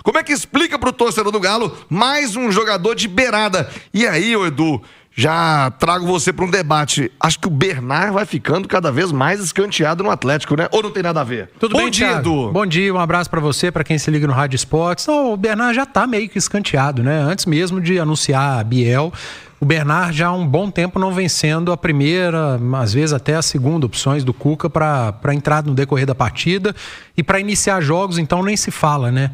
Como é que explica pro torcedor do Galo mais um jogador de beirada? E aí, ô Edu, já trago você para um debate. Acho que o Bernard vai ficando cada vez mais escanteado no Atlético, né? Ou não tem nada a ver? Tudo bem, dia, Edu? Bom dia, um abraço para você, para quem se liga no Rádio Esportes. O Bernard já tá meio que escanteado, né? Antes mesmo de anunciar a Biel, o Bernard já há um bom tempo não vem sendo a primeira, às vezes até a segunda opções do Cuca para entrar no decorrer da partida e para iniciar jogos, então nem se fala, né?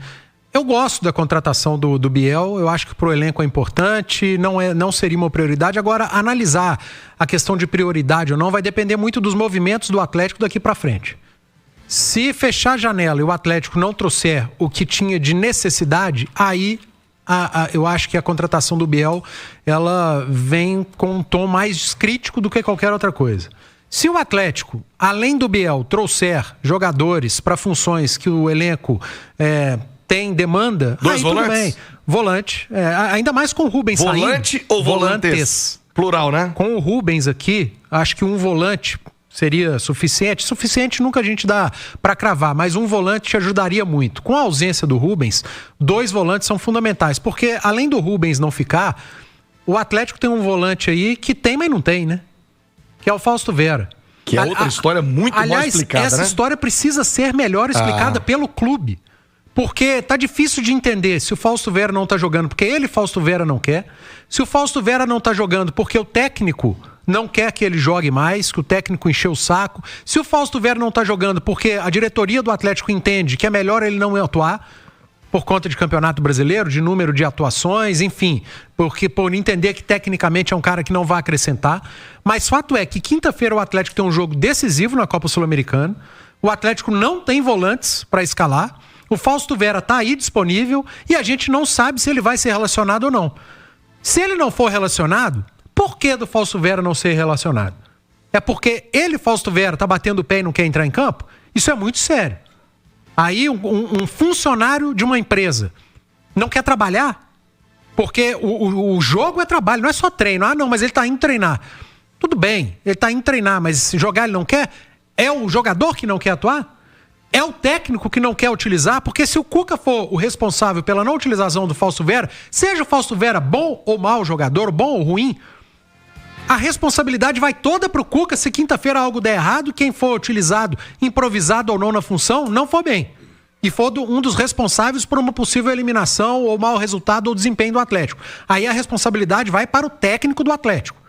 Eu gosto da contratação do Biel, eu acho que para o elenco é importante, não seria uma prioridade. Agora, analisar a questão de prioridade ou não vai depender muito dos movimentos do Atlético daqui para frente. Se fechar a janela e o Atlético não trouxer o que tinha de necessidade, aí eu acho que a contratação do Biel ela vem com um tom mais crítico do que qualquer outra coisa. Se o Atlético, além do Biel, trouxer jogadores para funções que o elenco tem demanda, dois aí volantes? Tudo bem. Volante, ainda mais com o Rubens saindo. Volante ou volantes? Plural, né? Com o Rubens aqui, acho que um volante seria suficiente. Suficiente nunca a gente dá para cravar, mas um volante te ajudaria muito. Com a ausência do Rubens, 2 volantes são fundamentais, porque além do Rubens não ficar, o Atlético tem um volante aí que tem, mas não tem, né? Que é o Fausto Vera. Que é outra história muito mal explicada, essa né? história precisa ser melhor explicada pelo clube. Porque tá difícil de entender se o Fausto Vera não tá jogando porque ele, Fausto Vera, não quer. Se o Fausto Vera não tá jogando porque o técnico não quer que ele jogue mais, que o técnico encheu o saco. Se o Fausto Vera não tá jogando porque a diretoria do Atlético entende que é melhor ele não atuar por conta de campeonato brasileiro, de número de atuações, enfim, porque por entender que tecnicamente é um cara que não vai acrescentar. Mas fato é que quinta-feira o Atlético tem um jogo decisivo na Copa Sul-Americana. O Atlético não tem volantes para escalar. O Fausto Vera tá aí disponível e a gente não sabe se ele vai ser relacionado ou não. Se ele não for relacionado, por que do Fausto Vera não ser relacionado? É porque ele, Fausto Vera, tá batendo o pé e não quer entrar em campo? Isso é muito sério. Aí um funcionário de uma empresa não quer trabalhar? Porque o jogo é trabalho, não é só treino. Ah, não, mas ele tá indo treinar. Tudo bem, ele tá indo treinar, mas se jogar ele não quer? É o jogador que não quer atuar? É o técnico que não quer utilizar? Porque se o Cuca for o responsável pela não utilização do Fausto Vera, seja o Fausto Vera bom ou mau jogador, bom ou ruim, a responsabilidade vai toda pro Cuca se quinta-feira algo der errado, quem for utilizado, improvisado ou não na função, não for bem. E for um dos responsáveis por uma possível eliminação ou mau resultado ou desempenho do Atlético. Aí a responsabilidade vai para o técnico do Atlético.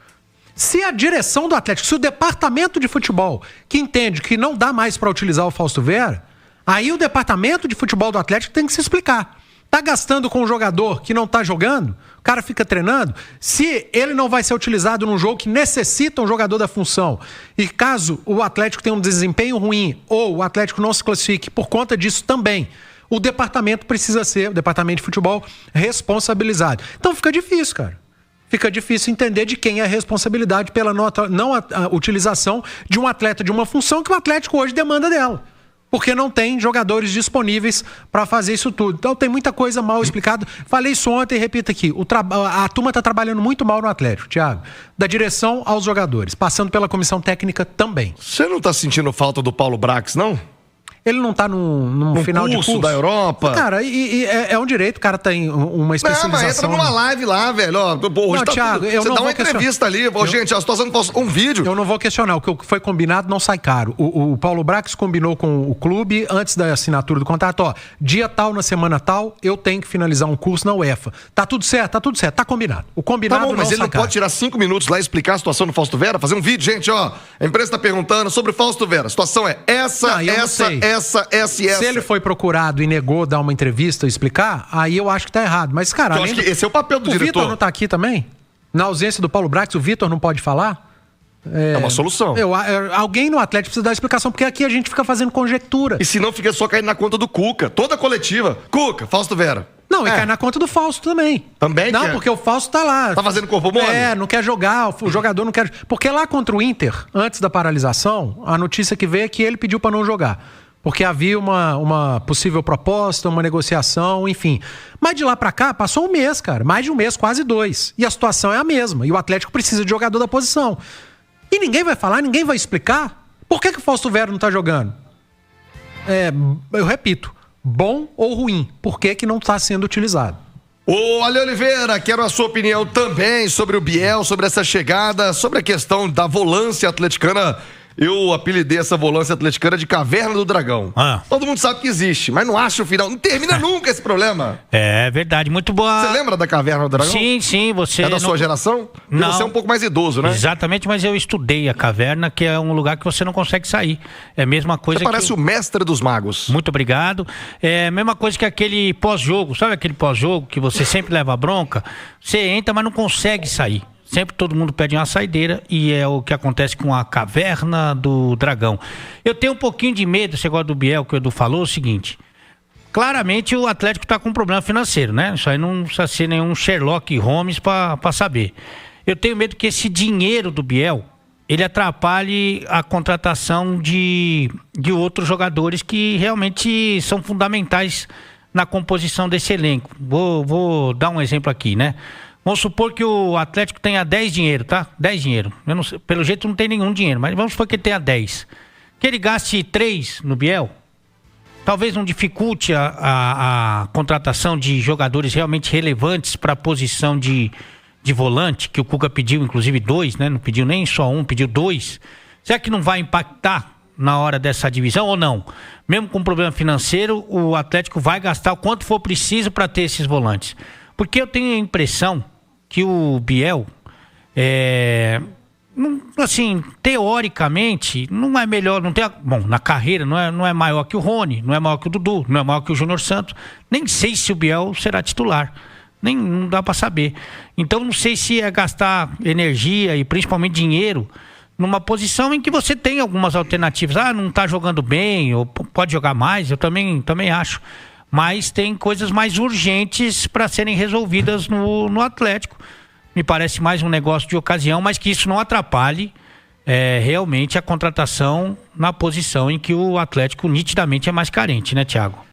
Se a direção do Atlético, se o departamento de futebol, que entende que não dá mais para utilizar o Fausto Vera, aí o departamento de futebol do Atlético tem que se explicar. Tá gastando com um jogador que não tá jogando, o cara fica treinando, se ele não vai ser utilizado num jogo que necessita um jogador da função, e caso o Atlético tenha um desempenho ruim, ou o Atlético não se classifique por conta disso também, o departamento precisa ser, o departamento de futebol, responsabilizado. Então fica difícil, cara. Fica difícil entender de quem é a responsabilidade pela não utilização de um atleta de uma função que o Atlético hoje demanda dela. Porque não tem jogadores disponíveis para fazer isso tudo. Então tem muita coisa mal explicada. Falei isso ontem e repito aqui. A turma está trabalhando muito mal no Atlético, Thiago. Da direção aos jogadores, passando pela comissão técnica também. Você não está sentindo falta do Paulo Brax, não? Ele não tá num final de curso da Europa? Cara, é um direito, o cara tem uma especialização. Não, mas entra numa live lá, velho. Ó, não, tá Thiago, eu você não dá vou uma entrevista ali. Gente, a situação um vídeo. Eu não vou questionar. O que foi combinado não sai caro. O Paulo Brax combinou com o clube, antes da assinatura do contrato, ó, dia tal, na semana tal, eu tenho que finalizar um curso na UEFA. Tá tudo certo, tá combinado. O combinado tá bom, mas ele não pode tirar 5 minutos lá e explicar a situação do Fausto Vera? Fazer um vídeo, gente, ó, a empresa tá perguntando sobre o Fausto Vera. A situação é essa. Se ele foi procurado e negou dar uma entrevista e explicar, aí eu acho que tá errado. Mas, cara, eu acho que esse é o papel do diretor. O Vitor não tá aqui também? Na ausência do Paulo Brax, o Vitor não pode falar? É uma solução. Alguém no Atlético precisa dar explicação, porque aqui a gente fica fazendo conjectura. E se não, fica só caindo na conta do Cuca. Toda a coletiva. Cuca, Fausto Vera. Não, e cai na conta do Fausto também. Também? Não, porque o Fausto tá lá. Tá fazendo corpo mole? Não quer jogar, o jogador não quer... Porque lá contra o Inter, antes da paralisação, a notícia que veio é que ele pediu pra não jogar. Porque havia uma possível proposta, uma negociação, enfim. Mas de lá pra cá, passou um mês, cara. Mais de um mês, quase 2. E a situação é a mesma. E o Atlético precisa de jogador da posição. E ninguém vai falar, ninguém vai explicar. Por que o Fausto Vera não tá jogando? Eu repito. bom ou ruim? Por que que não está sendo utilizado? Ô, Ale Oliveira, quero a sua opinião também sobre o Biel, sobre essa chegada, sobre a questão da volância atleticana. Eu apelidei essa volância atleticana de Caverna do Dragão. Todo mundo sabe que existe, mas não acha o final. Não termina nunca esse problema. É verdade, muito boa. Você lembra da Caverna do Dragão? Sim, você... É da sua geração? Não. Você é um pouco mais idoso, né? Exatamente, mas eu estudei a caverna, que é um lugar que você não consegue sair. É a mesma coisa Você parece o mestre dos magos. Muito obrigado. É a mesma coisa que aquele pós-jogo. Sabe aquele pós-jogo que você sempre leva bronca? Você entra, mas não consegue sair. Sempre todo mundo pede uma saideira e é o que acontece com a Caverna do Dragão. Eu tenho um pouquinho de medo, esse negócio do Biel que o Edu falou, é o seguinte. Claramente o Atlético está com um problema financeiro, né? Isso aí não precisa ser nenhum Sherlock Holmes para saber. Eu tenho medo que esse dinheiro do Biel, ele atrapalhe a contratação de outros jogadores que realmente são fundamentais na composição desse elenco. Vou dar um exemplo aqui, né? Vamos supor que o Atlético tenha 10 dinheiro, tá? 10 dinheiro. Eu não sei, pelo jeito não tem nenhum dinheiro, mas vamos supor que ele tenha 10. Que ele gaste 3 no Biel, talvez não dificulte a contratação de jogadores realmente relevantes para a posição de volante, que o Cuca pediu inclusive 2, né? Não pediu nem só 1, pediu 2. Será que não vai impactar na hora dessa divisão ou não? Mesmo com problema financeiro, o Atlético vai gastar o quanto for preciso para ter esses volantes. Porque eu tenho a impressão que o Biel, assim, teoricamente, não é melhor, não tem, bom, na carreira não é maior que o Rony, não é maior que o Dudu, não é maior que o Júnior Santos. Nem sei se o Biel será titular, não dá para saber. Então não sei se é gastar energia e principalmente dinheiro numa posição em que você tem algumas alternativas. Não tá jogando bem, ou pode jogar mais, eu também acho. Mas tem coisas mais urgentes para serem resolvidas no Atlético. Me parece mais um negócio de ocasião, mas que isso não atrapalhe realmente a contratação na posição em que o Atlético nitidamente é mais carente, né, Thiago?